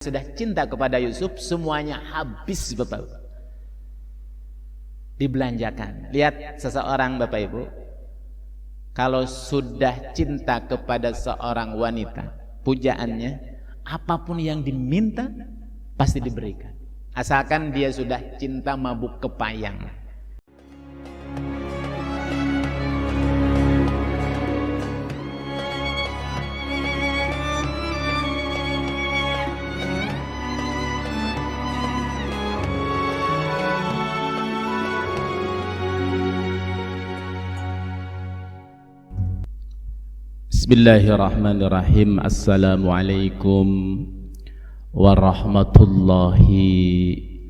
sudah cinta kepada Yusuf, semuanya habis Bapak Ibu, dibelanjakan. Lihat seseorang Bapak Ibu, kalau sudah cinta kepada seorang wanita, pujaannya apapun yang diminta pasti diberikan, asalkan dia sudah cinta mabuk kepayang. Bismillahirrahmanirrahim. Assalamualaikum warahmatullahi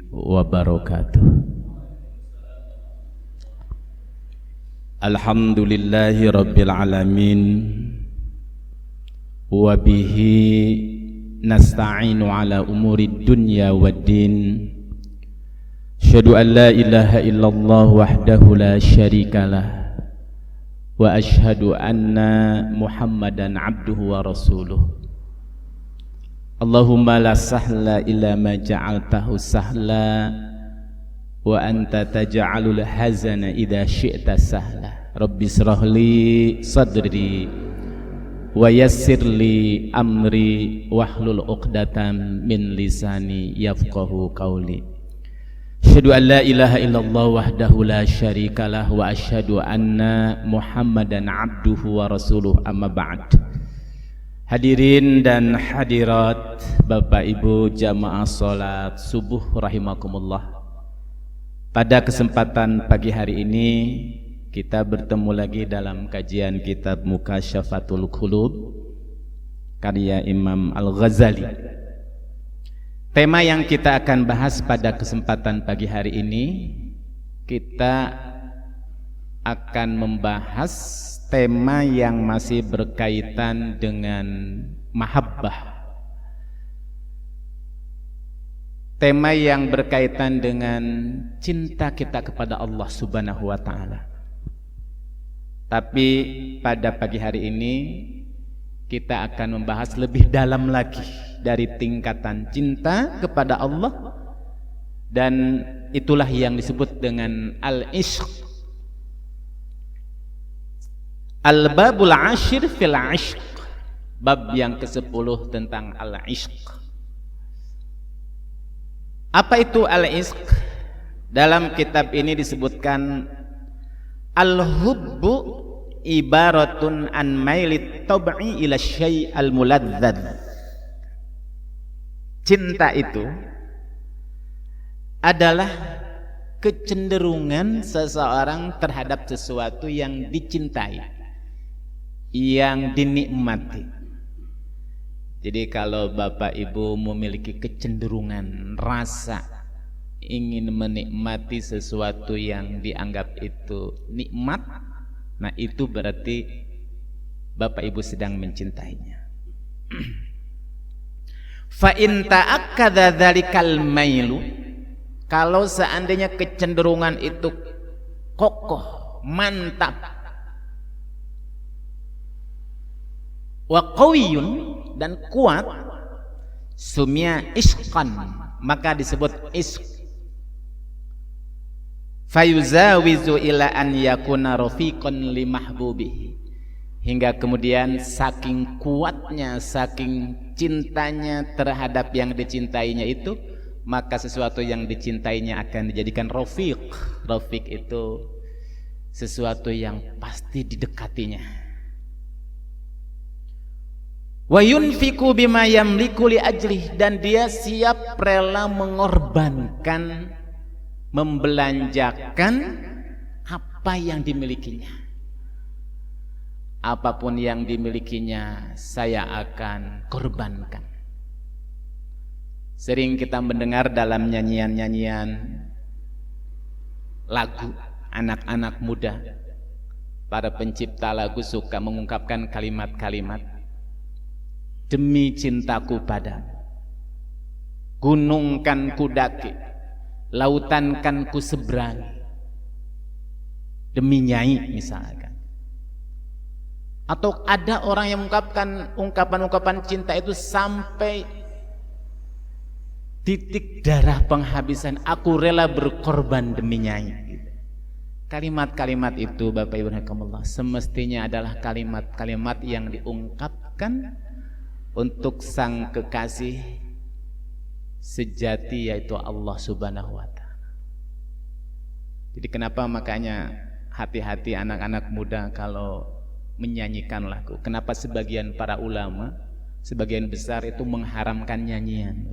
wabarakatuh. Alhamdulillahi rabbil alamin, wa bihi nasta'inu ala umuri dunya waddin. Asyhadu an la ilaha illallah wahdahu la syarikalah, wa ashhadu anna Muhammadan abduhu wa rasuluh. Allahumma la sahla illa ma ja'altahu sahla, wa anta taj'alul hazana idza syi'ta sahla. Rabbi israh li sadri wa yassir li amri wahlul 'uqdatam min lisani yafqahu qawli. Asyhadu an la ilaha illallah wahdahu la syarikalah, wa asyhadu anna Muhammadan abduhu wa rasuluh, amma ba'd. Hadirin dan hadirat, Bapak Ibu jamaah salat subuh rahimakumullah. Pada kesempatan pagi hari ini kita bertemu lagi dalam kajian kitab Mukasyafatul Qulub karya Imam Al-Ghazali. Tema yang kita akan bahas pada kesempatan pagi hari ini, kita akan membahas tema yang masih berkaitan dengan mahabbah. Tema yang berkaitan dengan cinta kita kepada Allah Subhanahu wa ta'ala. Tapi pada pagi hari ini kita akan membahas lebih dalam lagi dari tingkatan cinta kepada Allah, dan itulah yang disebut dengan al-ishq. Al-babul ashir fil ishq, bab yang ke-10 tentang al-ishq. Apa itu al-ishq? Dalam kitab ini disebutkan al-hubbu ibaratun an mailit tab'i ila syai'al muladzad. Cinta itu adalah kecenderungan seseorang terhadap sesuatu yang dicintai, yang dinikmati. Jadi kalau Bapak Ibu memiliki kecenderungan rasa ingin menikmati sesuatu yang dianggap itu nikmat, nah itu berarti Bapak Ibu sedang mencintainya. Fa in ta'akkada dzalikal mailu, kalau seandainya kecenderungan itu kokoh, mantap, wa qawiyun, dan kuat, sumia ishqan, maka disebut ishq. Fayuzawizu ila an yakuna rafiqan li mahbubihi, hingga kemudian saking kuatnya, saking cintanya terhadap yang dicintainya itu, maka sesuatu yang dicintainya akan dijadikan rafiq. Rafiq itu sesuatu yang pasti didekatinya. Wa yunfiqu bima yamliku li ajlih, dan dia siap rela mengorbankan, membelanjakan apa yang dimilikinya. Apapun yang dimilikinya saya akan korbankan. Sering kita mendengar dalam nyanyian-nyanyian lagu anak-anak muda, para pencipta lagu suka mengungkapkan kalimat-kalimat, demi cintaku padamu, gunung kan ku daki, lautan kan ku seberangi, demi Nyai misalkan. Atau ada orang yang mengungkapkan ungkapan-ungkapan cinta itu sampai titik darah penghabisan, aku rela berkorban demi Nyai. Kalimat-kalimat itu Bapak Ibu rahimakumullah semestinya adalah kalimat-kalimat yang diungkapkan untuk sang kekasih sejati, yaitu Allah Subhanahu wa Ta'ala. Jadi kenapa makanya hati-hati anak-anak muda kalau menyanyikan lagu. Kenapa sebagian para ulama, sebagian besar itu mengharamkan nyanyian.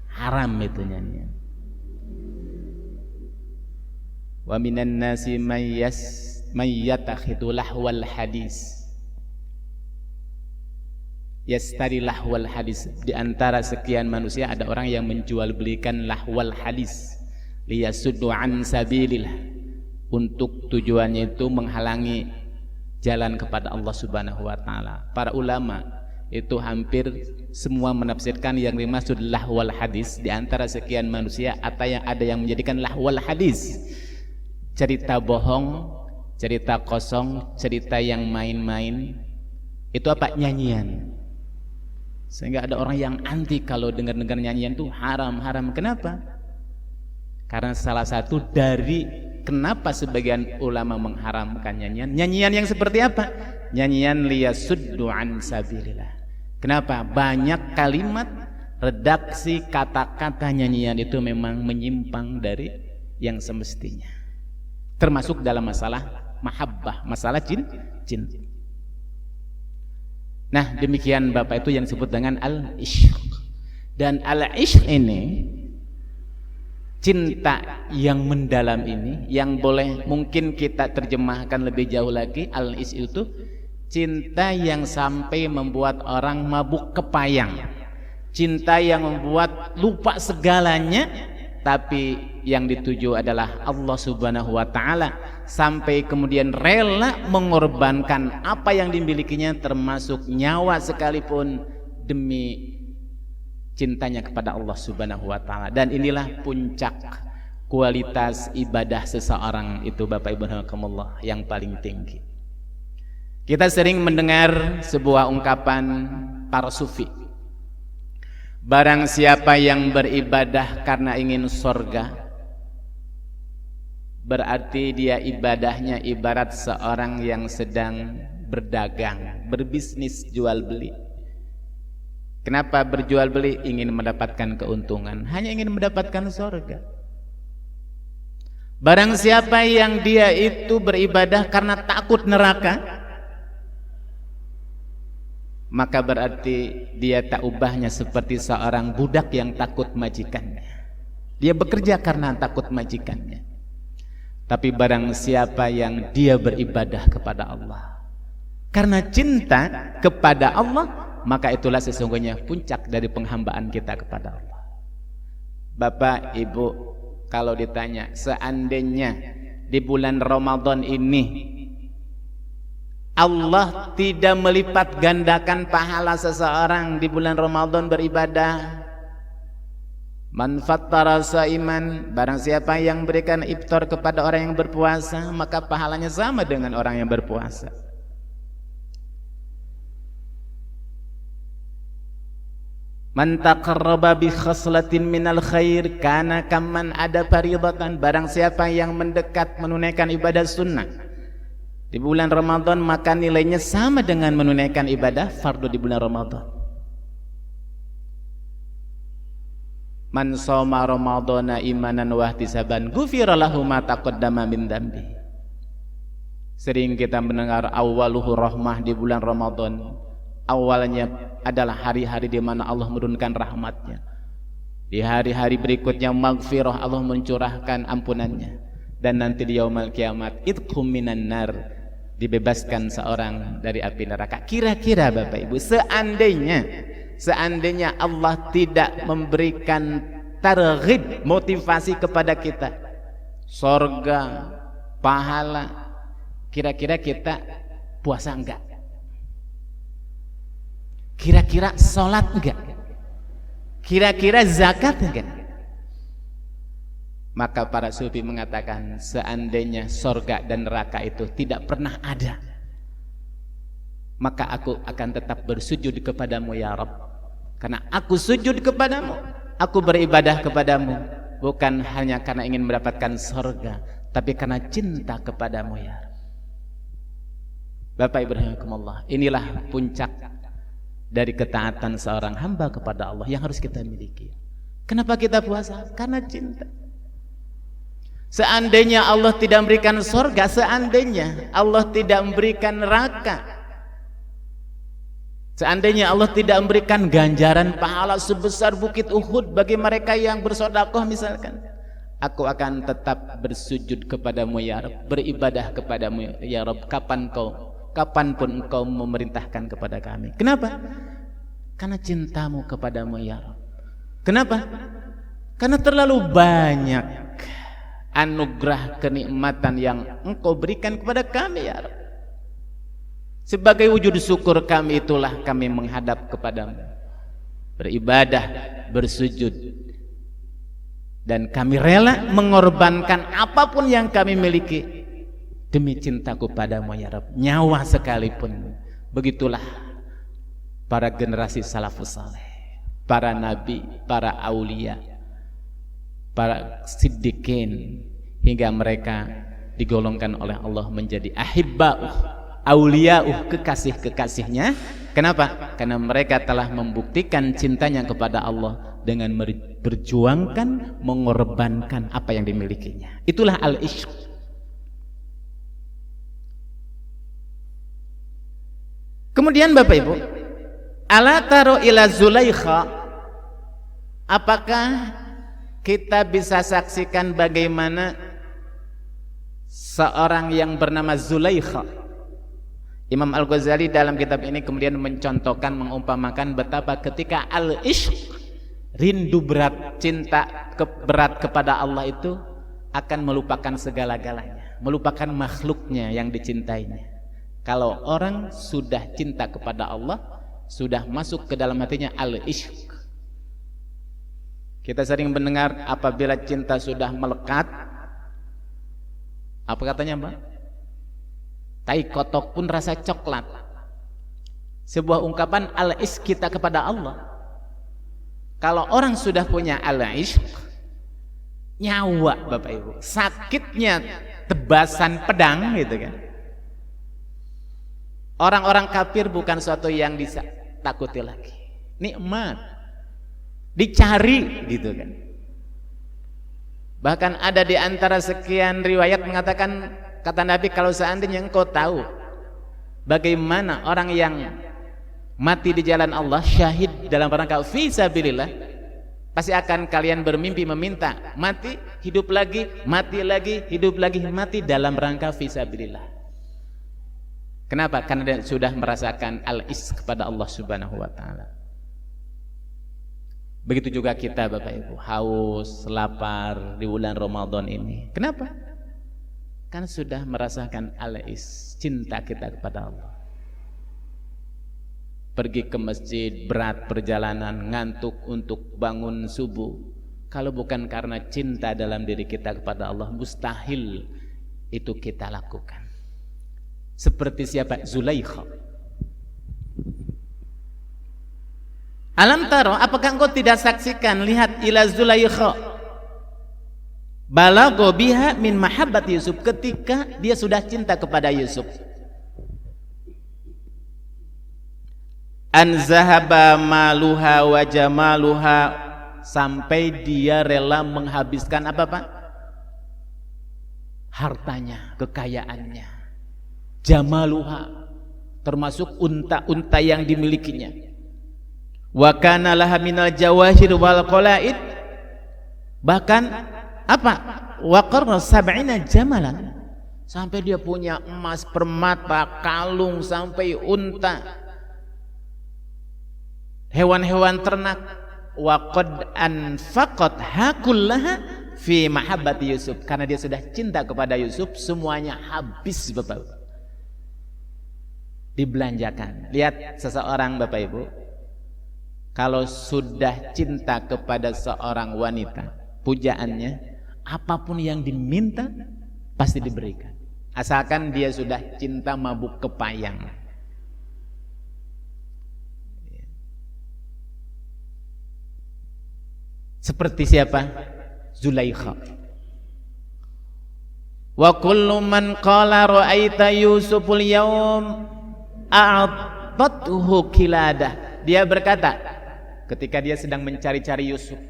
Haram itu nyanyian. Wa minan nasi may yattakhidhu lahwal hadis. Yastari lahwal hadis. Di antara sekian manusia ada orang yang menjual belikan lahwal hadis liyasuddu an sabilillah, untuk tujuannya itu menghalangi jalan kepada Allah Subhanahu wa Ta'ala. Para ulama itu hampir semua menafsirkan yang dimaksud lahwal hadis di antara sekian manusia atau yang ada yang menjadikan lahwal hadis cerita bohong, cerita kosong, cerita yang main-main, itu apa? Nyanyian. Sehingga ada orang yang anti kalau dengar-dengar nyanyian itu haram. Kenapa? Karena salah satu dari kenapa sebagian ulama mengharamkan nyanyian yang seperti apa? Nyanyian liyasuddu an sabilillah. Kenapa? Banyak kalimat, redaksi, kata-kata nyanyian itu memang menyimpang dari yang semestinya. Termasuk dalam masalah mahabbah, masalah cinta. Nah, demikian Bapak itu yang disebut dengan al-ishq. Dan al-ishq ini, cinta yang mendalam ini, yang boleh mungkin kita terjemahkan lebih jauh lagi, al-ishq itu cinta yang sampai membuat orang mabuk kepayang, cinta yang membuat lupa segalanya, tapi yang dituju adalah Allah Subhanahu wa Ta'ala, sampai kemudian rela mengorbankan apa yang dimilikinya termasuk nyawa sekalipun demi cintanya kepada Allah Subhanahu wa Ta'ala. Dan inilah puncak kualitas ibadah seseorang itu Bapak Ibu rahimakumullah yang paling tinggi. Kita sering mendengar sebuah ungkapan para sufi, barang siapa yang beribadah karena ingin surga, berarti dia ibadahnya ibarat seorang yang sedang berdagang, berbisnis jual beli. Kenapa berjual beli? Ingin mendapatkan keuntungan, hanya ingin mendapatkan surga. Barang siapa yang dia itu beribadah karena takut neraka, maka berarti dia tak ubahnya seperti seorang budak yang takut majikannya. Dia bekerja karena takut majikannya. Tapi barang siapa yang dia beribadah kepada Allah karena cinta kepada Allah, maka itulah sesungguhnya puncak dari penghambaan kita kepada Allah. Bapak Ibu, kalau ditanya seandainya di bulan Ramadan ini Allah tidak melipat gandakan pahala seseorang di bulan Ramadan beribadah, man fattara shaiman, barang siapa yang berikan iftar kepada orang yang berpuasa, maka pahalanya sama dengan orang yang berpuasa. Man taqarraba bi khaslatin minal khair kana kamman ada faridatan, barang siapa yang mendekat menunaikan ibadah sunnah di bulan Ramadan, maka nilainya sama dengan menunaikan ibadah fardu di bulan Ramadan. Man shoma ramadhana imanan wa ihtisaban ghufira lahu ma taqaddama min dzambi. Sering kita mendengar awwaluhu rahmah di bulan Ramadan. Awalnya adalah hari-hari di mana Allah menurunkan rahmatnya. Di hari-hari berikutnya maghfirah, Allah mencurahkan ampunannya. Dan nanti di yaumul kiamat idkhum minan nar, dibebaskan seorang dari api neraka. Kira-kira Bapak Ibu, seandainya Allah tidak memberikan targhib, motivasi kepada kita, surga, pahala, kira-kira kita puasa enggak? Kira-kira sholat enggak? Kira-kira zakat enggak? Maka para sufi mengatakan, seandainya surga dan neraka itu tidak pernah ada, maka aku akan tetap bersujud kepadamu ya Rabb. Karena aku sujud kepadamu, aku beribadah kepadamu bukan hanya karena ingin mendapatkan surga, tapi karena cinta kepadamu ya Rabb. Bapak Ibu rahimakumullah, inilah puncak dari ketaatan seorang hamba kepada Allah yang harus kita miliki. Kenapa kita puasa? Karena cinta. Seandainya Allah tidak memberikan surga, seandainya Allah tidak memberikan neraka, seandainya Allah tidak memberikan ganjaran pahala sebesar bukit Uhud bagi mereka yang bersedekah misalkan, aku akan tetap bersujud kepadamu ya Rabb, beribadah kepadamu ya Rabb, kapanpun engkau memerintahkan kepada kami. Kenapa? Karena cintamu kepadamu ya Rabb. Kenapa? Karena terlalu banyak anugerah kenikmatan yang engkau berikan kepada kami ya Rabb. Sebagai wujud syukur kami itulah kami menghadap kepadamu, beribadah, bersujud, dan kami rela mengorbankan apapun yang kami miliki demi cintaku padamu ya Rabb, nyawa sekalipun. Begitulah para generasi salafus saleh, para nabi, para aulia, para siddiqin, hingga mereka digolongkan oleh Allah menjadi ahibba'uh, auliya'uh, kekasih-kekasihnya. Kenapa? Karena mereka telah membuktikan cintanya kepada Allah dengan berjuangkan, mengorbankan apa yang dimilikinya. Itulah al-ishq. Kemudian Bapak Ibu, ala taro ila Zulaikha, apakah kita bisa saksikan bagaimana seorang yang bernama Zulaikha? Imam Al-Ghazali dalam kitab ini kemudian mencontohkan, mengumpamakan betapa ketika al-ishq, rindu berat, cinta berat kepada Allah itu akan melupakan segala-galanya, melupakan makhluknya yang dicintainya. Kalau orang sudah cinta kepada Allah, sudah masuk ke dalam hatinya al-ishq. Kita sering mendengar apabila cinta sudah melekat, apa katanya Mbak? Tai kotok pun rasa coklat. Sebuah ungkapan al-ishq kita kepada Allah. Kalau orang sudah punya al-ishq, nyawa Bapak Ibu, sakitnya tebasan pedang gitu kan. Orang-orang kafir bukan suatu yang ditakuti lagi, nikmat, dicari gitu kan. Bahkan ada di antara sekian riwayat mengatakan, kata Nabi, kalau seandainya engkau tahu bagaimana orang yang mati di jalan Allah, syahid dalam rangka fi sabilillah, pasti akan kalian bermimpi meminta mati, hidup lagi, mati lagi, hidup lagi, mati dalam rangka fi sabilillah. Kenapa? Karena dia sudah merasakan al-ishq kepada Allah Subhanahu wa taala. Begitu juga kita Bapak Ibu, haus, lapar di bulan Ramadan ini. Kenapa? Kan sudah merasakan al-ishq, cinta kita kepada Allah. Pergi ke masjid, berat perjalanan, ngantuk untuk bangun subuh. Kalau bukan karena cinta dalam diri kita kepada Allah, mustahil itu kita lakukan. Seperti siapa? Zulaikha. Alam taro, apakah engkau tidak saksikan, lihat ila Zulaikha, balagho biha min mahabbat Yusuf, ketika dia sudah cinta kepada Yusuf. An zahaba maluha wa jamaluha, sampai dia rela menghabiskan apa Pak? Hartanya, kekayaannya, jamaluha, termasuk unta-unta yang dimilikinya. Wa kana laha minal jawahir wal qalaid, bahkan apa? Wa qarna sab'ina jamalan, sampai dia punya emas, permata, kalung, sampai unta, hewan-hewan ternak. Wa qad anfaqat hakullaha fi mahabbati Yusuf, karena dia sudah cinta kepada Yusuf, semuanya habis Bapak, dibelanjakan. Lihat seseorang Bapak Ibu, kalau sudah cinta kepada seorang wanita, pujaannya apapun yang diminta pasti diberikan, asalkan dia sudah cinta mabuk kepayang. Seperti siapa? Zulaikha. Wa kullu man qala ra'aita Yusuful yawm a'tathu kiladah. Dia berkata ketika dia sedang mencari-cari Yusuf,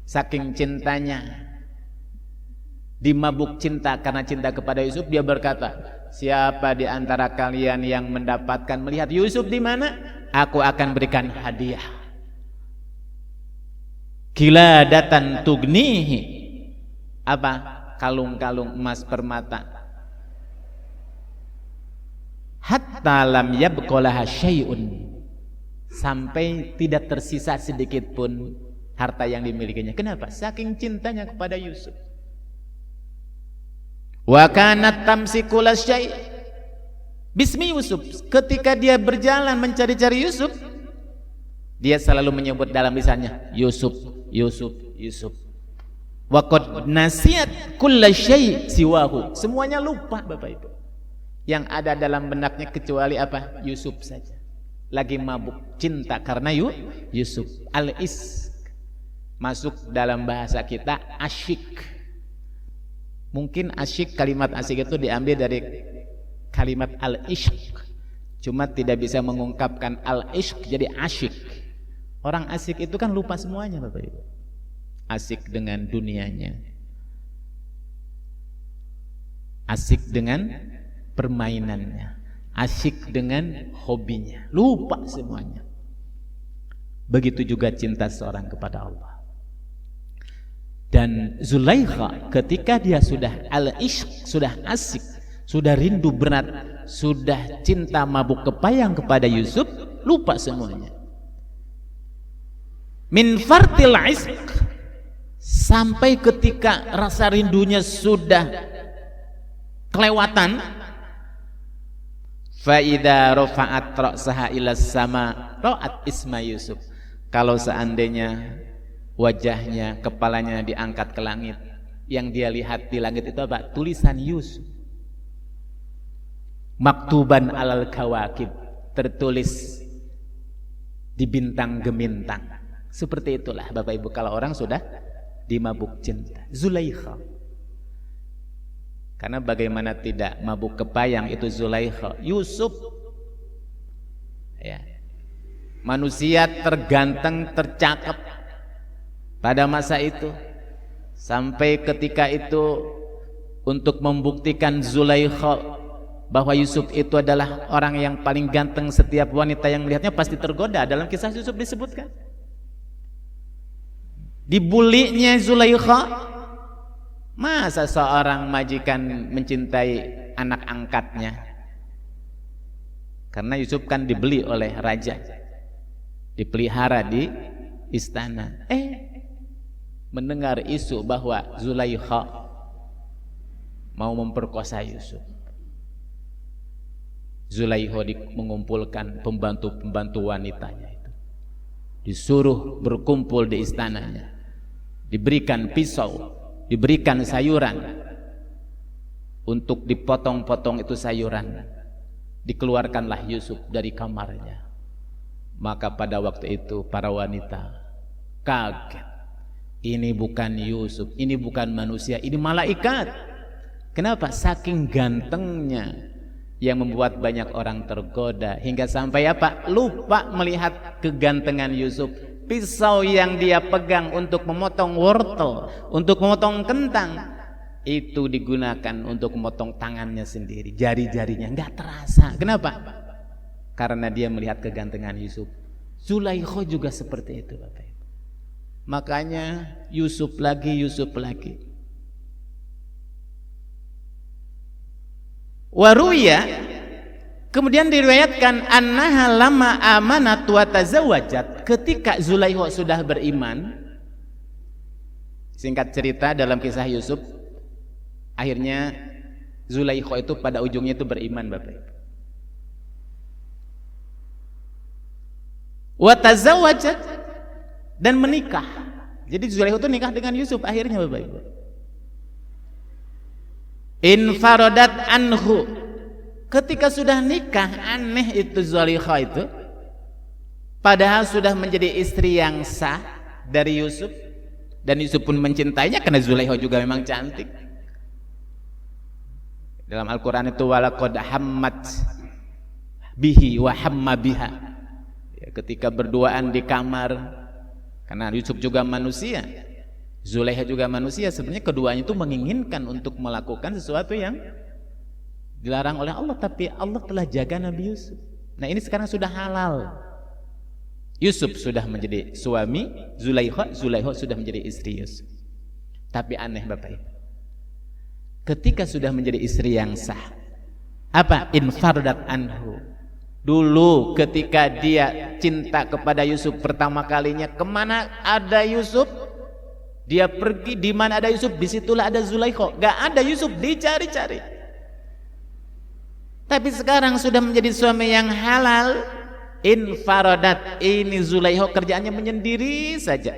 saking cintanya, dimabuk cinta karena cinta kepada Yusuf, dia berkata, siapa di antara kalian yang mendapatkan melihat Yusuf di mana, aku akan berikan hadiah. Kiladatan tugnihi, apa? Kalung-kalung emas permata. Hatta lam yabqalaha syai'un, sampai tidak tersisa sedikit pun harta yang dimilikinya. Kenapa? Saking cintanya kepada Yusuf. Wa kanat tamsiku lasyai' bismi Yusuf. Ketika dia berjalan mencari-cari Yusuf, dia selalu menyebut dalam lisannya Yusuf, Yusuf, Yusuf. Wa qad nasiyat kulla syai' siwahu. Semuanya lupa Bapak Ibu. Yang ada dalam benaknya kecuali apa? Yusuf saja. Lagi mabuk cinta karena Yusuf. Al-isk masuk dalam bahasa kita asyik. Mungkin asyik, kalimat asyik itu diambil dari kalimat al-ishq. Cuma tidak bisa mengungkapkan al-ishq jadi asyik. Orang asyik itu kan lupa semuanya Bapak Ibu. Asyik dengan dunianya, asyik dengan permainannya, asyik dengan hobinya, lupa semuanya. Begitu juga cinta seorang kepada Allah. Dan Zulaikha ketika dia sudah al-ishq, sudah asyik, sudah rindu berat, sudah cinta mabuk kepayang kepada Yusuf, lupa semuanya. Min fartil ishq, sampai ketika rasa rindunya sudah kelewatan, fa idza rafa'at ra'saha ila sama ra'at isma Yusuf. Kalau seandainya wajahnya, kepalanya diangkat ke langit, yang dia lihat di langit itu apa? Tulisan Yusuf. Maktuban alal kawakib, tertulis di bintang gemintang. Seperti itulah Bapak Ibu kalau orang sudah dimabuk cinta. Zulaikha. Karena bagaimana tidak mabuk kepayang itu Zulaikha. Yusuf, ya, manusia terganteng, tercakap pada masa itu. Sampai ketika itu untuk membuktikan Zulaikha bahwa Yusuf itu adalah orang yang paling ganteng, setiap wanita yang melihatnya pasti tergoda. Dalam kisah Yusuf disebutkan, dibulinya Zulaikha. Masa seorang majikan mencintai anak angkatnya? Karena Yusuf kan dibeli oleh raja, dipelihara di istana. Mendengar isu bahwa Zulaikha mau memperkosa Yusuf, Zulaikha mengumpulkan pembantu-pembantu wanitanya itu, disuruh berkumpul di istananya, diberikan pisau, diberikan sayuran untuk dipotong-potong itu sayuran. Dikeluarkanlah Yusuf dari kamarnya. Maka pada waktu itu para wanita kaget. Ini bukan Yusuf, ini bukan manusia, ini malaikat. Kenapa? Saking gantengnya yang membuat banyak orang tergoda, hingga sampai apa? Lupa melihat kegantengan Yusuf. Pisau yang dia pegang untuk memotong wortel, untuk memotong kentang, itu digunakan untuk memotong tangannya sendiri, jari-jarinya nggak terasa. Kenapa? Karena dia melihat kegantengan Yusuf. Zulaikha juga seperti itu Bapak Ibu. Makanya Yusuf lagi, Yusuf lagi. Waruya, kemudian diriwayatkan annaha lama amanat wa tazawwajat, ketika Zulaikha sudah beriman. Singkat cerita dalam kisah Yusuf, akhirnya Zulaikha itu pada ujungnya itu beriman Bapak Ibu. Wa tazawwajat, dan menikah. Jadi Zulaikha itu nikah dengan Yusuf akhirnya Bapak Ibu. Infaradat anhu, ketika sudah nikah, aneh itu Zulaikha itu, padahal sudah menjadi istri yang sah dari Yusuf, Dan Yusuf pun mencintainya karena Zulaikha juga memang cantik. Dalam Al-Quran itu walaqad hammat bihi wa hamma biha. Ya, ketika berduaan di kamar, karena Yusuf juga manusia, Zulaikha juga manusia, sebenarnya keduanya itu menginginkan untuk melakukan sesuatu yang dilarang oleh Allah, tapi Allah telah jaga Nabi Yusuf. Nah ini sekarang sudah halal. Yusuf sudah menjadi suami Zulaikha, Zulaikha sudah menjadi istri Yusuf. Tapi aneh Bapak Ibu, ketika sudah menjadi istri yang sah, apa? Infardat anhu. Dulu ketika dia cinta kepada Yusuf pertama kalinya, kemana ada Yusuf? Dia pergi, di mana ada Yusuf, disitulah ada Zulaikha. Gak ada Yusuf, dicari-cari. Tapi sekarang sudah menjadi suami yang halal, infaradat, ini Zulaikha kerjaannya menyendiri saja.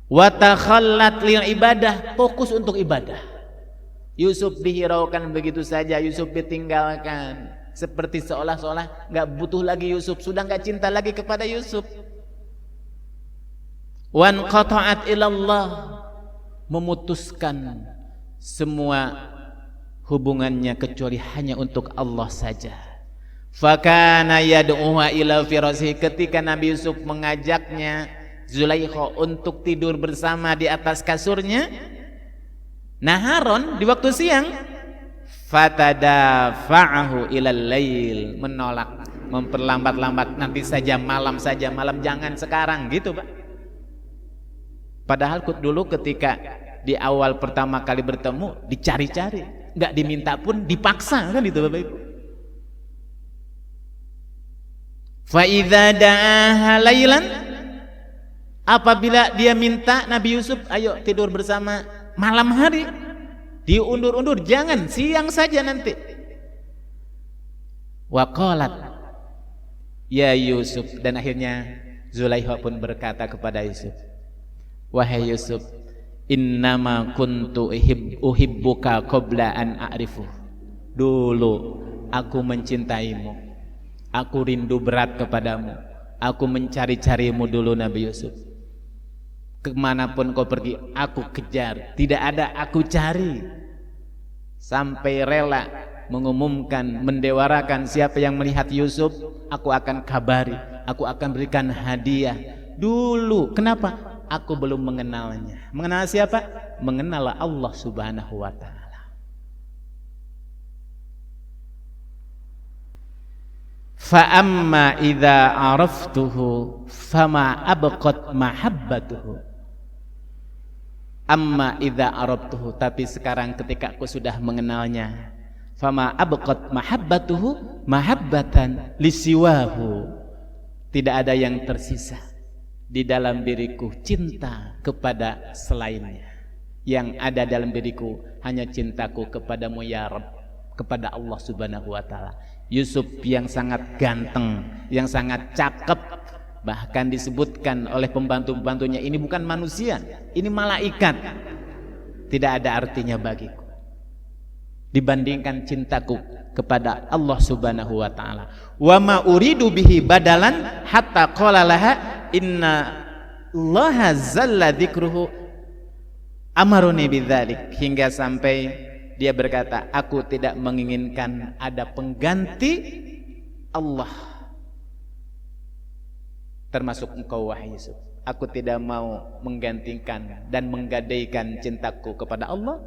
Wa takhallat lil ibadah, fokus untuk ibadah. Yusuf dihiraukan begitu saja, Yusuf ditinggalkan, seperti seolah-olah nggak butuh lagi Yusuf, sudah nggak cinta lagi kepada Yusuf. Wan qata'at ilallah, memutuskan semua hubungannya kecuali hanya untuk Allah saja. Fakana yad'uha ila firasih, ketika Nabi Yusuf mengajaknya Zulaikha untuk tidur bersama di atas kasurnya, naharon, di waktu siang, fatadafa'ahu ilal lail, menolak, memperlambat-lambat, nanti saja, malam jangan sekarang, gitu Pak. Padahal dulu ketika di awal pertama kali bertemu dicari-cari, nggak diminta pun dipaksa, kan itu Bapak Ibu. Fa idza da'aha lailan, apabila dia minta Nabi Yusuf ayo tidur bersama malam hari, diundur-undur, jangan, siang saja nanti. Wa qalat ya Yusuf, dan akhirnya Zulaikha pun berkata kepada Yusuf, wahai Yusuf, innama kuntu uhibbuka qabla an a'rifu. Dulu aku mencintaimu, aku rindu berat kepadamu, aku mencari-carimu dulu Nabi Yusuf. Kemanapun kau pergi, aku kejar, tidak ada aku cari, sampai rela mengumumkan, mendewarakan siapa yang melihat Yusuf, aku akan kabari, aku akan berikan hadiah. Dulu, kenapa? Aku belum mengenalnya. Mengenal siapa? Mengenal Allah Subhanahu wa ta'ala. Fa amma idza araftuhu fama abqat mahabbatuhu. Amma idza araftuhu, tapi sekarang ketika aku sudah mengenalnya, fama abqat mahabbatuhu mahabbatan lisiwahu. Tidak ada yang tersisa di dalam diriku cinta kepada selainnya. Yang ada dalam diriku hanya cintaku kepadamu ya Rabb, kepada Allah Subhanahu wa ta'ala. Yusuf yang sangat ganteng, yang sangat cakep, bahkan disebutkan oleh pembantu-pembantunya, ini bukan manusia, ini malaikat. Tidak ada artinya bagiku dibandingkan cintaku kepada Allah Subhanahu wa ta'ala. Wa ma uridu bihi badalan hatta qala laha inna Allaha zalla dzikruhu amaruni bidzalik, hingga sampai dia berkata, aku tidak menginginkan ada pengganti Allah termasuk engkau wahai Yusuf. Aku tidak mau menggantikan dan menggadaikan cintaku kepada Allah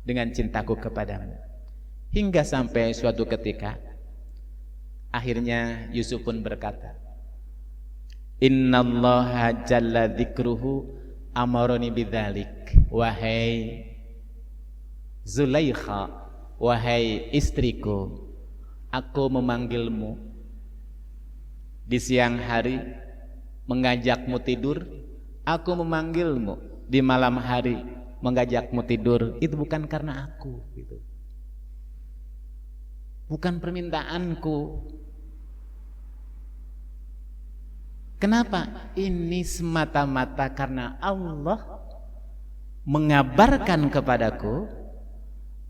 dengan cintaku kepadamu. Hingga sampai suatu ketika akhirnya Yusuf pun berkata, innallaha jalla dzikruhu amaroni bidzalik. Wahai Zulaikha, wahai istriku, aku memanggilmu di siang hari, mengajakmu tidur. Aku memanggilmu di malam hari, mengajakmu tidur. Itu bukan karena aku, gitu. Bukan permintaanku. Kenapa? Ini semata-mata karena Allah mengabarkan kepadaku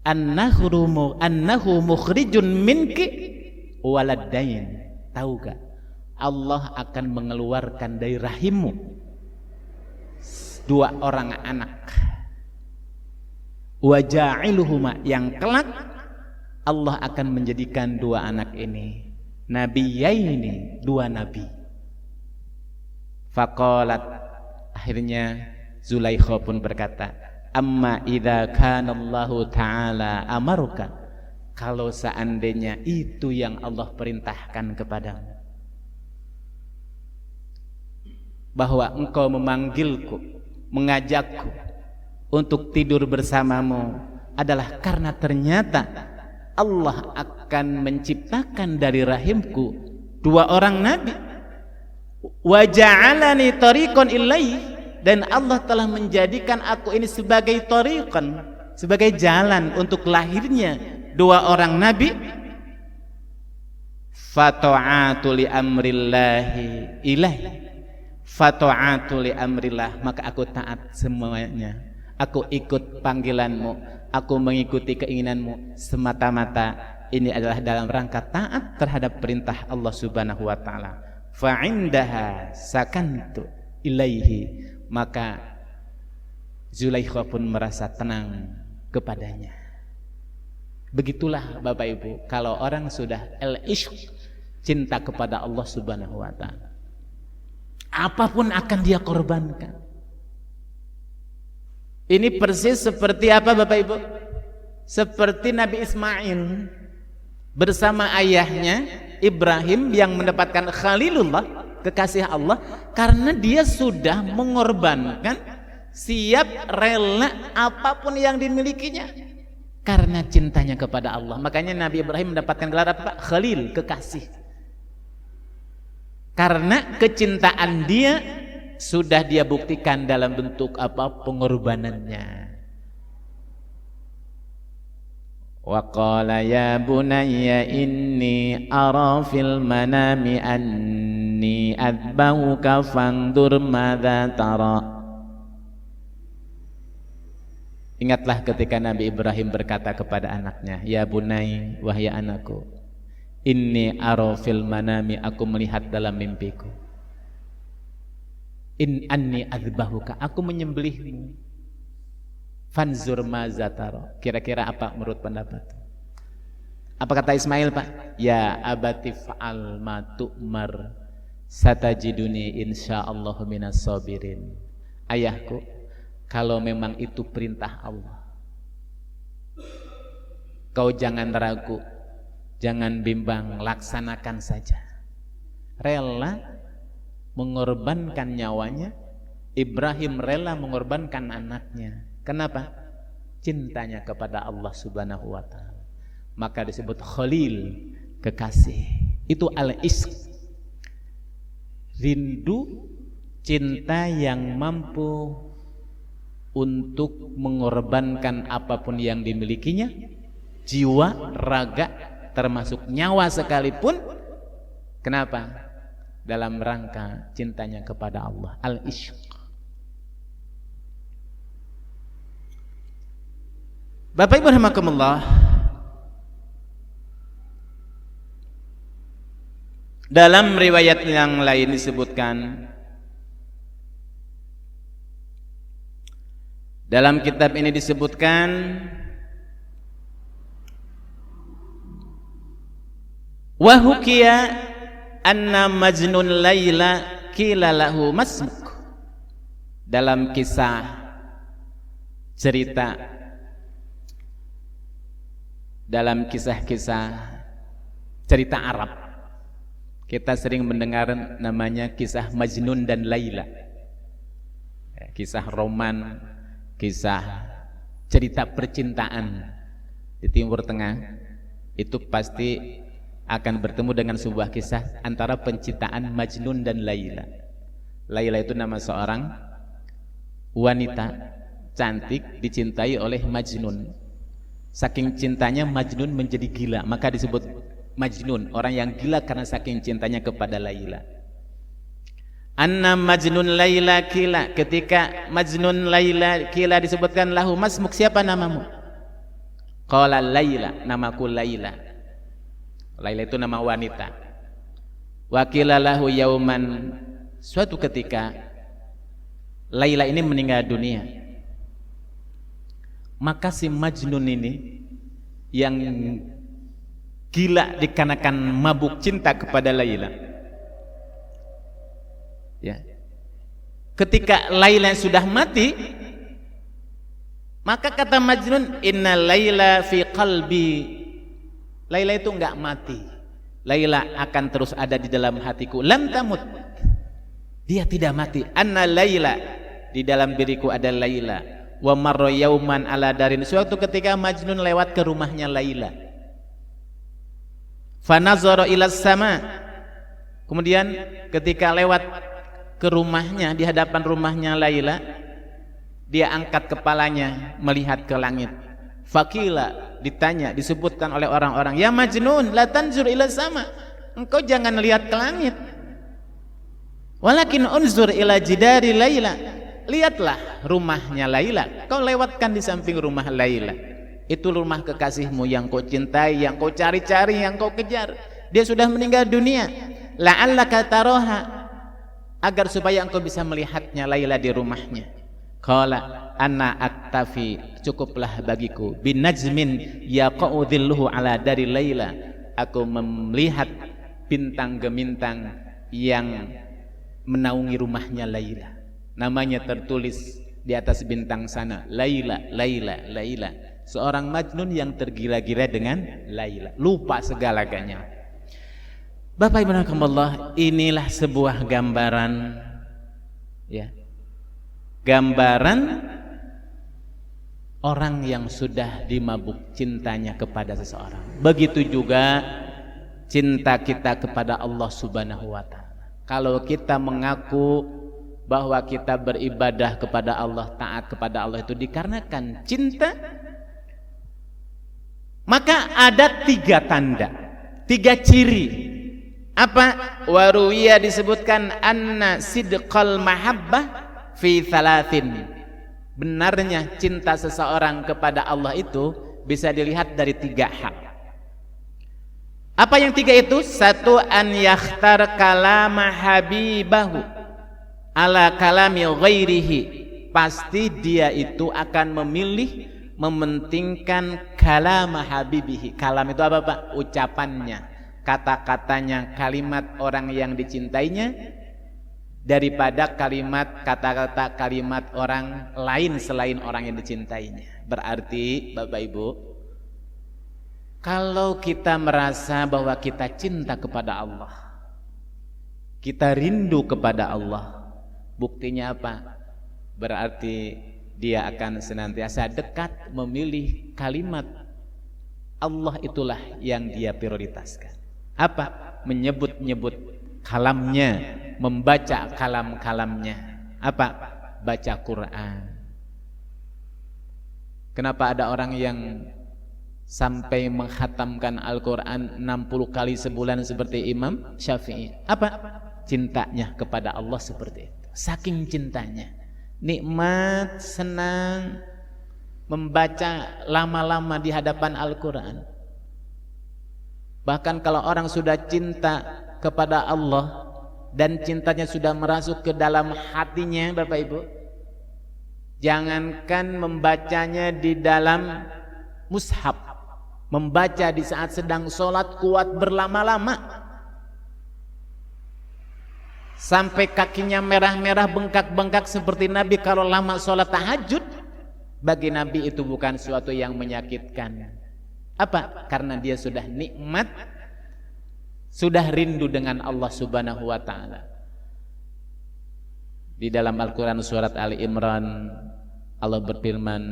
annahu mukhrijun minki waladain. Tahu gak? Allah akan mengeluarkan dari rahimmu 2 orang anak. Wa ja'iluhuma, yang kelak Allah akan menjadikan 2 anak ini nabiyaini, 2 nabi. Faqalat, akhirnya Zulaikha pun berkata, amma idza kana Allahu ta'ala amaruka, kalau seandainya itu yang Allah perintahkan kepadamu, bahwa engkau memanggilku, mengajakku untuk tidur bersamamu adalah karena ternyata Allah akan menciptakan dari rahimku 2 orang nabi, wa ja'alani tariqan ilaihi, dan Allah telah menjadikan aku ini sebagai tariqan, sebagai jalan untuk lahirnya 2 orang nabi, fata'atu li amrillahi ilahi, fata'atu li amrillah, maka aku taat semuanya, aku ikut panggilanmu, aku mengikuti keinginanmu, semata-mata ini adalah dalam rangka taat terhadap perintah Allah Subhanahu wa ta'ala. Fa'indaha sakantu ilaihi, maka Zulaikha pun merasa tenang kepadanya. Begitulah Bapak Ibu, kalau orang sudah al-ishq, cinta kepada Allah Subhanahu wa ta'ala, apapun akan dia korbankan. Ini persis seperti apa Bapak Ibu? Seperti Nabi Ismail bersama ayahnya Ibrahim yang mendapatkan Khalilullah, kekasih Allah, karena dia sudah mengorbankan, siap rela apapun yang dimilikinya karena cintanya kepada Allah. Makanya Nabi Ibrahim mendapatkan gelar apa? Khalil, kekasih. Karena kecintaan dia sudah dia buktikan dalam bentuk apa? Pengorbanannya. Wa qala ya bunayya inni ara fil manami anni adbauka fandur madza tara. Ingatlah ketika Nabi Ibrahim berkata kepada anaknya, ya bunai, wahai anakku, inni ara fil manami, aku melihat dalam mimpiku, in anni adbahuka, aku menyembelihmu, fanzur madza tara, kira-kira apa menurut pendapat? Apa kata Ismail Pak? Ya abati fa'al ma tu'mar satajiduni insyaallahu minas sabirin. Ayahku, kalau memang itu perintah Allah, kau jangan ragu, jangan bimbang, laksanakan saja. Rela mengorbankan nyawanya, Ibrahim rela mengorbankan anaknya. Kenapa? Cintanya kepada Allah Subhanahu wa ta'ala. Maka disebut Khalil, kekasih. Itu al-ishq, rindu, cinta yang mampu untuk mengorbankan apapun yang dimilikinya, jiwa, raga, termasuk nyawa sekalipun. Kenapa? Dalam rangka cintanya kepada Allah, al-ishq. Bapak Ibu rahimakumullah, dalam riwayat yang lain disebutkan, dalam kitab ini disebutkan, wa hukiya anna majnun Laila qila lahu masmuk. Dalam kisah cerita, dalam kisah-kisah cerita Arab, kita sering mendengar namanya kisah Majnun dan Laila, kisah roman, kisah cerita percintaan di Timur Tengah. Itu pasti akan bertemu dengan sebuah kisah antara pencintaan Majnun dan Laila. Laila itu nama seorang wanita cantik dicintai oleh Majnun. Saking cintanya Majnun menjadi gila, maka disebut Majnun, orang yang gila karena saking cintanya kepada Laila. Anna Majnun Laila kila, ketika Majnun Laila kila disebutkan lahu masmuk, siapa namamu? Qala Laila, namaku Laila. Laila itu nama wanita. Wa qila lahu yauman, suatu ketika Laila ini meninggal dunia. Maka si Majnun ini yang gila dikarenakan mabuk cinta kepada Laila, ya, ketika Laila sudah mati, maka kata Majnun, inna Laila fi qalbi. Laila itu enggak mati, Laila akan terus ada di dalam hatiku. Lam tamut, dia tidak mati. Anna Laila, di dalam diriku ada Laila. Wa marra yauman ala darin. Suatu ketika Majnun lewat ke rumahnya Laila. Fa nazara ila sama. Kemudian ketika lewat ke rumahnya, di hadapan rumahnya Laila, dia angkat kepalanya melihat ke langit. Faqila, ditanya, disebutkan oleh orang-orang, ya Majnun, la tanzur ila sama. Engkau jangan lihat ke langit. Walakin unzur ila jidari Laila. Lihatlah rumahnya Laila. Kau lewatkan di samping rumah Laila. Itu rumah kekasihmu yang kau cintai, yang kau cari-cari, yang kau kejar. Dia sudah meninggal dunia. La'allaka taraha, agar supaya engkau bisa melihatnya Laila di rumahnya. Qala anna aktafi, cukuplah bagiku binajmin yaqa'u dhilluhu ala dari Laila. Aku melihat bintang gemintang yang menaungi rumahnya Laila. Namanya tertulis di atas bintang sana, Laila, Laila, Laila. Seorang Majnun yang tergila-gila dengan Laila, lupa segala-galanya. Bapak Ibu rahimakumullah, inilah sebuah gambaran, ya, gambaran orang yang sudah dimabuk cintanya kepada seseorang. Begitu juga cinta kita kepada Allah Subhanahu wa ta'ala. Kalau kita mengaku bahwa kita beribadah kepada Allah, taat kepada Allah itu dikarenakan cinta, maka ada 3 tanda, 3 ciri. Apa? Waruwiya, disebutkan anna sidqal mahabbah fi thalathin. Benarnya cinta seseorang kepada Allah itu bisa dilihat dari 3 hal. Apa yang 3 itu? 1, an yakhtar kalama habibahu ala kalami ghairihi. Pasti dia itu akan memilih, mementingkan kalama habibihi. Kalam itu apa Pak? Ucapannya, kata-katanya, kalimat orang yang dicintainya, daripada kata-kata kalimat orang lain selain orang yang dicintainya. Berarti Bapak Ibu, kalau kita merasa bahwa kita cinta kepada Allah, kita rindu kepada Allah, buktinya apa? Berarti dia akan senantiasa dekat memilih kalimat Allah, itulah yang dia prioritaskan. Apa? Menyebut-nyebut kalamnya, membaca kalam-kalamnya. Apa? Baca Quran. Kenapa ada orang yang sampai menghatamkan Al-Quran 60 kali sebulan seperti Imam Syafi'i? Apa? Cintanya kepada Allah seperti itu. Saking cintanya, nikmat, senang membaca lama-lama di hadapan Al-Quran. Bahkan kalau orang sudah cinta kepada Allah dan cintanya sudah merasuk ke dalam hatinya, Bapak Ibu, jangankan membacanya di dalam mushaf, membaca di saat sedang sholat kuat berlama-lama sampai kakinya merah-merah, bengkak-bengkak seperti Nabi kalau lama sholat tahajud. Bagi Nabi itu bukan suatu yang menyakitkan. Apa? Karena dia sudah nikmat, sudah rindu dengan Allah Subhanahu wa ta'ala. Di dalam Al-Quran surat Ali Imran, Allah berfirman,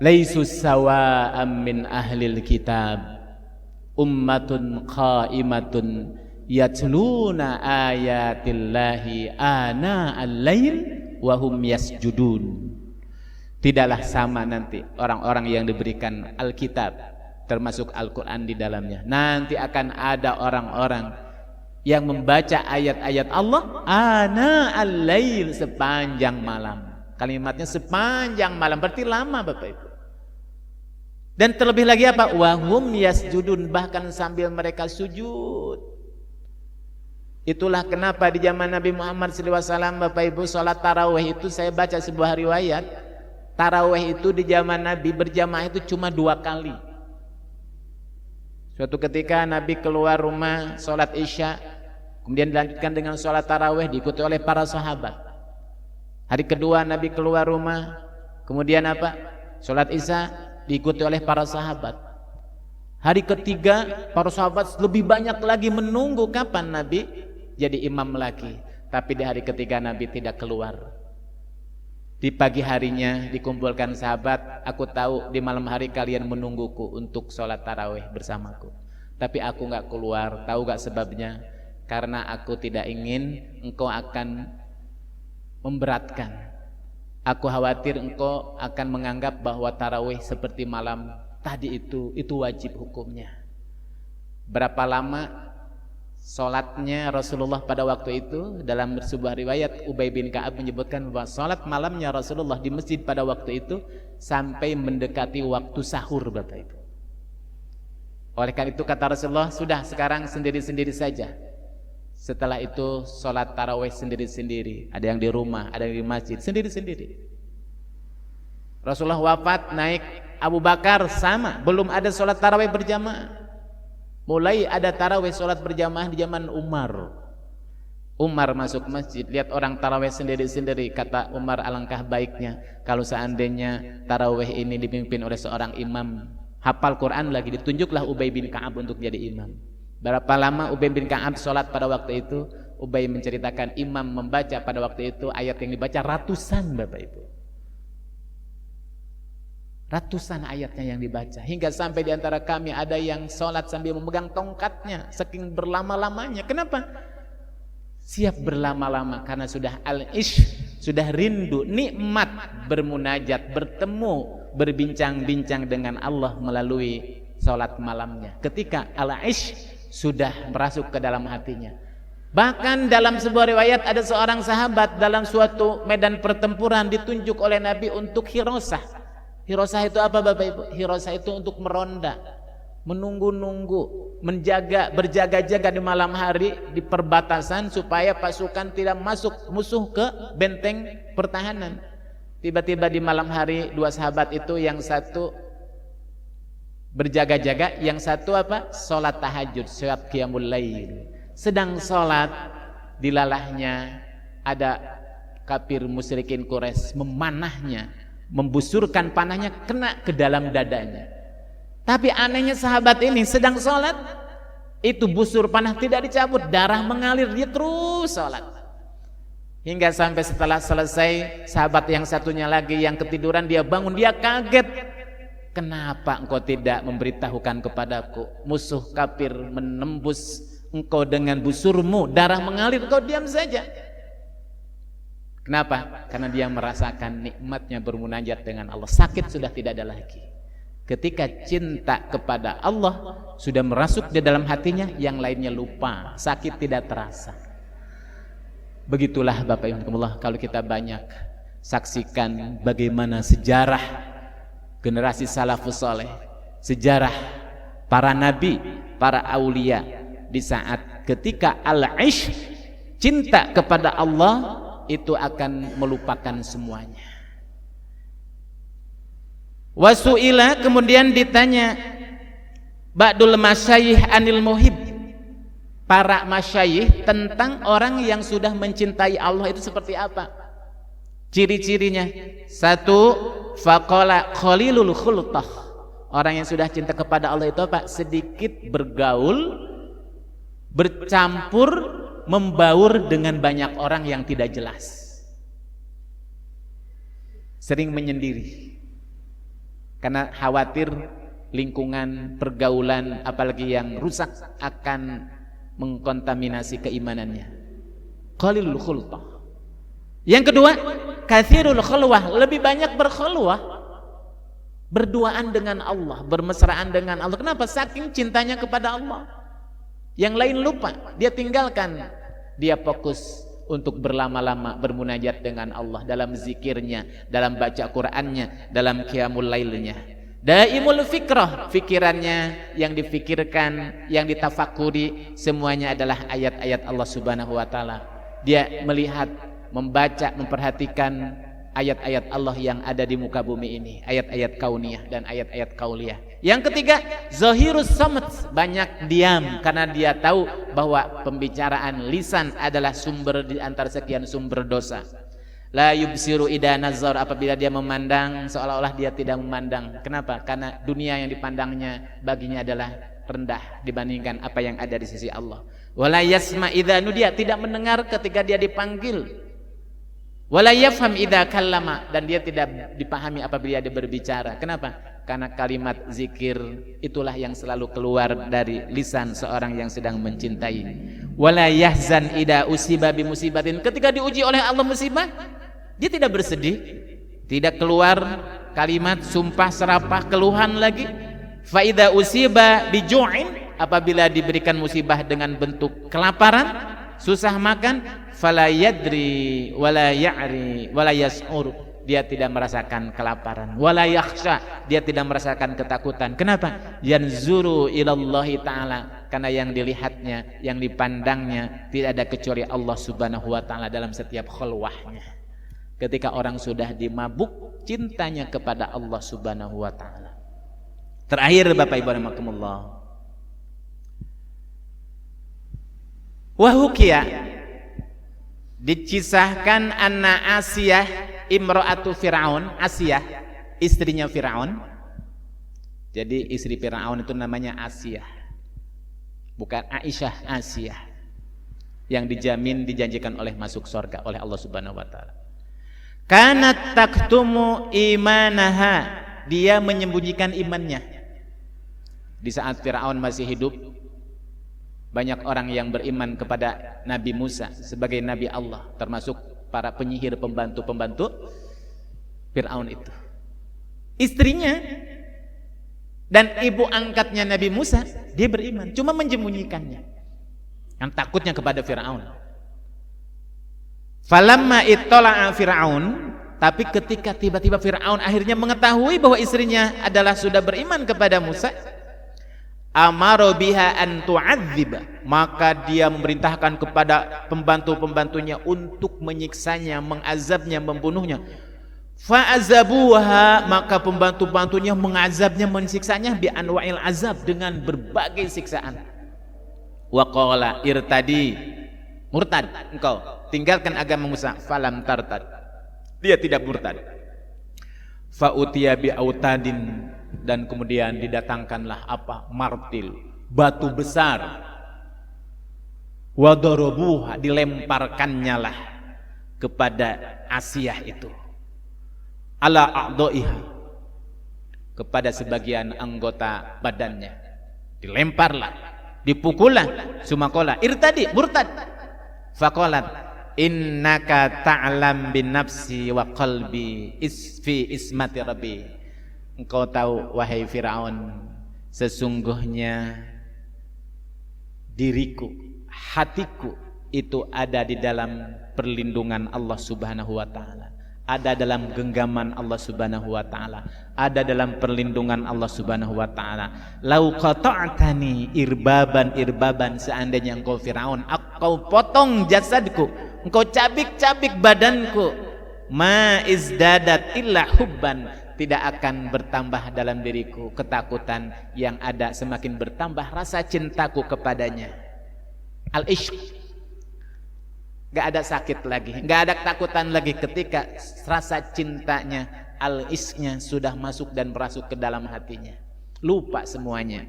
laisus sawa'am min ahlil kitab ummatun qaimatun yatluna ayatillahi ana al-lail wa hum yasjudun. Tidaklah sama nanti orang-orang yang diberikan Alkitab, termasuk Al-Quran di dalamnya. Nanti akan ada orang-orang yang membaca ayat-ayat Allah ana al-lail, sepanjang malam. Kalimatnya sepanjang malam, berarti lama Bapak Ibu. Dan terlebih lagi apa? Wahum yasjudun, bahkan sambil mereka sujud. Itulah kenapa di zaman Nabi Muhammad SAW, Bapak Ibu, sholat tarawih itu saya baca sebuah riwayat, tarawih itu di zaman Nabi berjamaah itu cuma 2 kali. Suatu ketika Nabi keluar rumah sholat isya, kemudian dilanjutkan dengan sholat tarawih diikuti oleh para sahabat. Hari kedua Nabi keluar rumah, kemudian apa? Sholat isya diikuti oleh para sahabat. Hari ketiga para sahabat lebih banyak lagi menunggu kapan Nabi jadi imam lagi. Tapi di hari ketiga Nabi tidak keluar. Di pagi harinya dikumpulkan sahabat, aku tahu di malam hari kalian menungguku untuk sholat tarawih bersamaku, tapi aku gak keluar. Tahu gak sebabnya? Karena aku tidak ingin engkau akan memberatkan. Aku khawatir engkau akan menganggap bahwa tarawih seperti malam tadi itu wajib hukumnya. Berapa lama sholatnya Rasulullah pada waktu itu? Dalam sebuah riwayat Ubay bin Ka'ab menyebutkan bahwa sholat malamnya Rasulullah di masjid pada waktu itu sampai mendekati waktu sahur, Bapak Ibu. Oleh karena itu kata Rasulullah, sudah sekarang sendiri-sendiri saja. Setelah itu sholat tarawih sendiri-sendiri. Ada yang di rumah, ada yang di masjid, sendiri-sendiri. Rasulullah wafat, naik Abu Bakar sama, belum ada sholat tarawih berjamaah. Mulai ada tarawih sholat berjamaah di zaman Umar. Umar masuk masjid, lihat orang tarawih sendiri-sendiri. Kata Umar, alangkah baiknya kalau seandainya tarawih ini dipimpin oleh seorang imam hafal Quran lagi. Ditunjuklah Ubay bin Ka'ab untuk jadi imam. Berapa lama Ubay bin Ka'ab sholat pada waktu itu? Ubay menceritakan imam membaca pada waktu itu ayat yang dibaca ratusan, Bapak Ibu. Ratusan ayatnya yang dibaca. Hingga sampai diantara kami ada yang sholat sambil memegang tongkatnya, saking berlama-lamanya. Kenapa? Siap berlama-lama karena sudah al-ish, sudah rindu, nikmat bermunajat, bertemu, berbincang-bincang dengan Allah melalui sholat malamnya. Ketika al-ish sudah merasuk ke dalam hatinya. Bahkan dalam sebuah riwayat ada seorang sahabat dalam suatu medan pertempuran ditunjuk oleh Nabi untuk hirosah. Hirosah itu apa, Bapak Ibu? Hirosah itu untuk meronda, menunggu-nunggu, menjaga, berjaga-jaga di malam hari di perbatasan supaya pasukan tidak masuk musuh ke benteng pertahanan. Tiba-tiba di malam hari dua sahabat itu, yang satu berjaga-jaga, yang satu apa? Sholat tahajud, sholat qiyamul lail. Sedang sholat, dilalahnya ada kafir musyrikin Quraisy memanahnya, membusurkan panahnya kena ke dalam dadanya. Tapi anehnya sahabat ini sedang sholat, itu busur panah tidak dicabut, darah mengalir, dia terus sholat. Hingga sampai setelah selesai, sahabat yang satunya lagi yang ketiduran, dia bangun, dia kaget. Kenapa engkau tidak memberitahukan kepadaku? Musuh kafir menembus engkau dengan busurmu, darah mengalir, engkau diam saja. Kenapa? Karena dia merasakan nikmatnya bermunajat dengan Allah. Sakit sudah tidak ada lagi. Ketika cinta kepada Allah sudah merasuk di dalam hatinya, yang lainnya lupa, sakit tidak terasa. Begitulah Bapak Ibu Allah, kalau kita banyak saksikan bagaimana sejarah generasi salafus saleh, sejarah para nabi, para aulia, di saat ketika al-ish, cinta kepada Allah, itu akan melupakan semuanya. Wasu'ila, kemudian ditanya ba'dul masyayikh anil muhib, para masyayikh tentang orang yang sudah mencintai Allah itu seperti apa ciri-cirinya. Satu, faqala khalilul khultah, orang yang sudah cinta kepada Allah itu apa? Sedikit bergaul, bercampur, membaur dengan banyak orang yang tidak jelas, sering menyendiri karena khawatir lingkungan pergaulan apalagi yang rusak akan mengkontaminasi keimanannya. Qalilul khultah. Yang kedua, katsirul khulwah, lebih banyak berkhulwah, berduaan dengan Allah, bermesraan dengan Allah. Kenapa? Saking cintanya kepada Allah. Yang lain lupa, dia tinggalkan, dia fokus untuk berlama-lama bermunajat dengan Allah dalam zikirnya, dalam baca Qur'annya, dalam qiyamul lailnya. Daimul fikrah, fikirannya yang difikirkan, yang ditafakuri semuanya adalah ayat-ayat Allah Subhanahu wa taala. Dia melihat, membaca, memperhatikan ayat-ayat Allah yang ada di muka bumi ini, ayat-ayat kauniyah dan ayat-ayat kauliyah. Yang ketiga, zahirus samat, banyak diam karena dia tahu bahwa pembicaraan lisan adalah sumber di antara sekian sumber dosa. La yubsiru idza nazar, apabila dia memandang seolah-olah dia tidak memandang. Kenapa? Karena dunia yang dipandangnya baginya adalah rendah dibandingkan apa yang ada di sisi Allah. Wala yasma idza nudiya, tidak mendengar ketika dia dipanggil. Wala yafham idza kallama, dan dia tidak dipahami apabila dia berbicara. Kenapa? Karena kalimat zikir itulah yang selalu keluar dari lisan seorang yang sedang mencintai. Wala yahzan idza usiba bi musibatin, ketika diuji oleh Allah musibah, dia tidak bersedih, tidak keluar kalimat sumpah serapah keluhan lagi. Fa idza usiba bi ju'in, apabila diberikan musibah dengan bentuk kelaparan, susah makan, fala yadri wala ya'ri wala yas'ur, dia tidak merasakan kelaparan. Wala yakhsha, dia tidak merasakan ketakutan. Kenapa? Yanzuru ilallahi ta'ala, karena yang dilihatnya, yang dipandangnya tidak ada kecuali Allah Subhanahu wa ta'ala dalam setiap khulwahnya. Ketika orang sudah dimabuk cintanya kepada Allah Subhanahu wa ta'ala. Terakhir Bapak Ibu rahimakumullah, wahukia, dikisahkan anna Asiyah imra'atu Fir'aun, Asiyah istrinya Fir'aun. Jadi istri Fir'aun itu namanya Asiyah, bukan Aisyah, Asiyah, yang dijanjikan oleh masuk surga oleh Allah Subhanahu wa ta'ala. Kanat taktumu imanaha, dia menyembunyikan imannya. Di saat Fir'aun masih hidup, banyak orang yang beriman kepada Nabi Musa sebagai Nabi Allah, termasuk para penyihir, pembantu-pembantu Fir'aun itu. Istrinya dan ibu angkatnya Nabi Musa, dia beriman, cuma menyembunyikannya, yang takutnya kepada Fir'aun. Falamma ittala'a Fir'aun, tapi ketika tiba-tiba Fir'aun akhirnya mengetahui bahwa istrinya adalah sudah beriman kepada Musa, amaro biha an tu'adziba, maka dia memerintahkan kepada pembantu-pembantunya untuk menyiksanya, mengazabnya, membunuhnya. Fa'azabuha, maka pembantu-pembantunya mengazabnya, mensiksanya bi anwa'il azab, dengan berbagai siksaan. Wa qala irtadi, murtad engkau, tinggalkan agama Musa. Falam tartad, dia tidak murtad. Fa utiya bi autadin, dan kemudian didatangkanlah apa? Martil, batu besar. Wa darabuha, dilemparkannya lah kepada Asiyah itu, ala a'dha'iha, kepada sebagian anggota badannya, dilemparlah, dipukullah. Sumakola irtadi, murtad. Faqalat innaka ta'lam bin nafsi wa qalbi fi ismati rabbi, engkau tahu wahai Fir'aun, sesungguhnya diriku, hatiku itu ada di dalam perlindungan Allah Subhanahu wa ta'ala, ada dalam genggaman Allah Subhanahu wa ta'ala, ada dalam perlindungan Allah Subhanahu wa ta'ala. Lau qata'tani irbaban, seandainya engkau Fir'aun, engkau potong jasadku, engkau cabik-cabik badanku, ma izdadat illa hubban, tidak akan bertambah dalam diriku ketakutan, yang ada semakin bertambah rasa cintaku kepadanya. Al-ishq, gak ada sakit lagi, gak ada ketakutan lagi ketika rasa cintanya, al-ishqnya sudah masuk dan merasuk ke dalam hatinya, lupa semuanya.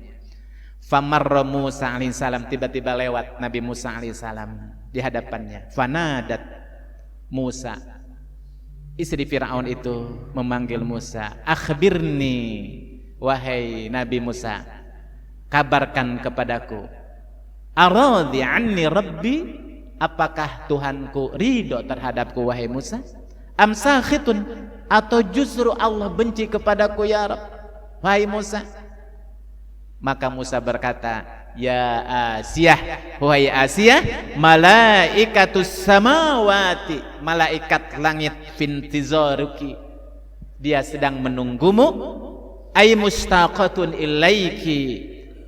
Famarra Musa alaihissalam, tiba-tiba lewat Nabi Musa alaihissalam di hadapannya. Fanadat Musa, istri Fir'aun itu memanggil Musa. Akhbirni, wahai Nabi Musa, kabarkan kepadaku. Aradhi anni Rabbi, apakah Tuhanku ridho terhadapku wahai Musa? Am sakhitun, atau justru Allah benci kepadaku ya Rabb wahai Musa? Maka Musa berkata, ya Asiyah, wahai Asiyah, malaikatus samawati, malaikat langit fintizaruki, dia sedang menunggumu. ay mustaqatun ilaiki,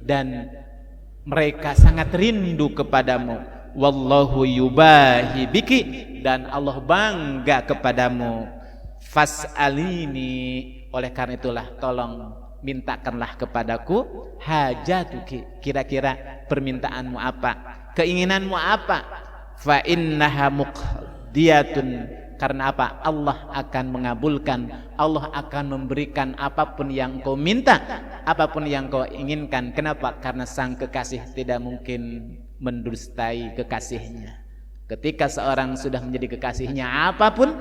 dan mereka sangat rindu kepadamu. Wallahu yubahi biki, dan Allah bangga kepadamu. Fas'alini, oleh karena itulah tolong mintakanlah kepadaku hajatuki, kira-kira permintaanmu apa, keinginanmu apa. Fa innaha muqdiyatun, karena apa? Allah akan mengabulkan, Allah akan memberikan apapun yang kau minta, apapun yang kau inginkan. Kenapa? Karena sang kekasih tidak mungkin mendustai kekasihnya. Ketika seorang sudah menjadi kekasihnya, apapun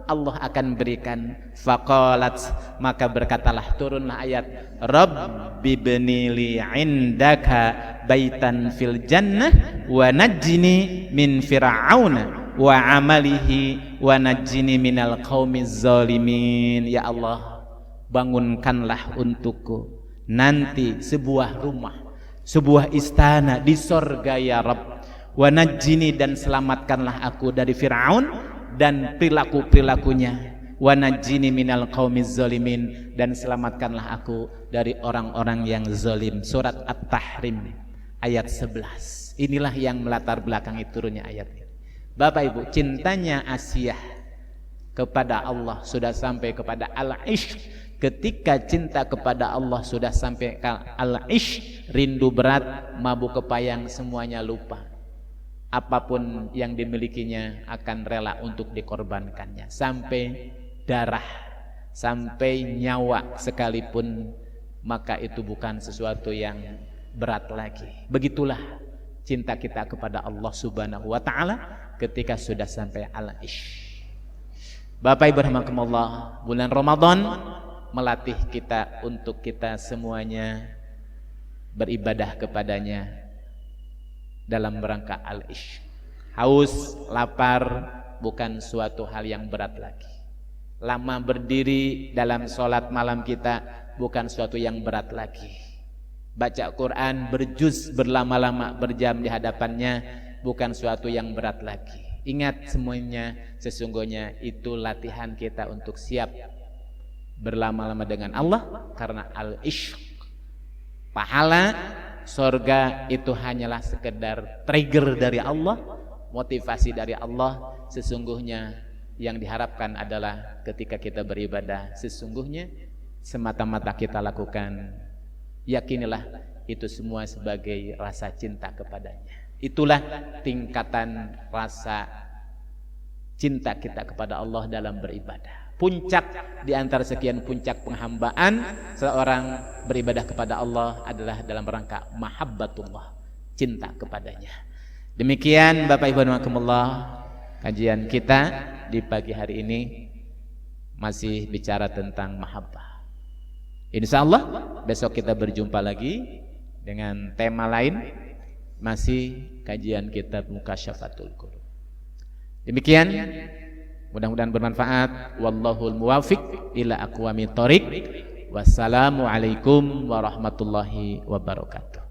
Allah akan berikan. Faqalat, maka berkatalah, turunlah ayat, Rabbi bnili indaka baitan fil jannah wa najjini min fir'auna wa amalihi wa najjini minal qaumiz zalimin. Ya Allah, bangunkanlah untukku nanti sebuah rumah, sebuah istana di sorga ya Rabb. Wa najjini, dan selamatkanlah aku dari Fir'aun dan perilaku-perilakunya. Wa najjini minal qaumiz zalimin, dan selamatkanlah aku dari orang-orang yang zalim. Surat At-Tahrim ayat 11. Inilah yang melatar belakangi turunnya ayat ini. Bapak Ibu, cintanya Asiyah kepada Allah sudah sampai kepada al-ishq. Ketika cinta kepada Allah sudah sampai ke al-ishq, rindu berat, mabuk kepayang, semuanya lupa. Apapun yang dimilikinya akan rela untuk dikorbankannya, sampai darah, sampai nyawa sekalipun, maka itu bukan sesuatu yang berat lagi. Begitulah cinta kita kepada Allah Subhanahu wa ta'ala ketika sudah sampai al-ishq. Bapak Ibu rahimakumullah, bulan Ramadan melatih kita untuk kita semuanya beribadah kepadanya dalam rangka al-ishq. Haus, lapar bukan suatu hal yang berat lagi. Lama berdiri dalam sholat malam kita bukan suatu yang berat lagi. Baca Quran berjuz berlama-lama berjam di hadapannya bukan suatu yang berat lagi. Ingat semuanya, sesungguhnya itu latihan kita untuk siap berlama-lama dengan Allah karena al-ishq. Pahala surga itu hanyalah sekedar trigger dari Allah, motivasi dari Allah. Sesungguhnya yang diharapkan adalah ketika kita beribadah, sesungguhnya semata-mata kita lakukan, yakinilah itu semua sebagai rasa cinta kepadanya. Itulah tingkatan rasa cinta kita kepada Allah dalam beribadah. Puncak di antara sekian puncak penghambaan seorang beribadah kepada Allah adalah dalam rangka mahabbatullah, cinta kepadanya. Demikian Bapak Ibu rahimakumullah, kajian kita di pagi hari ini masih bicara tentang mahabbah. Insyaallah besok kita berjumpa lagi dengan tema lain, masih kajian kitab Mukasyafatul Qulub. Demikian, mudah-mudahan bermanfaat. Wallahul muwafiq ila aqwamit thoriq. Wassalamualaikum warahmatullahi wabarakatuh.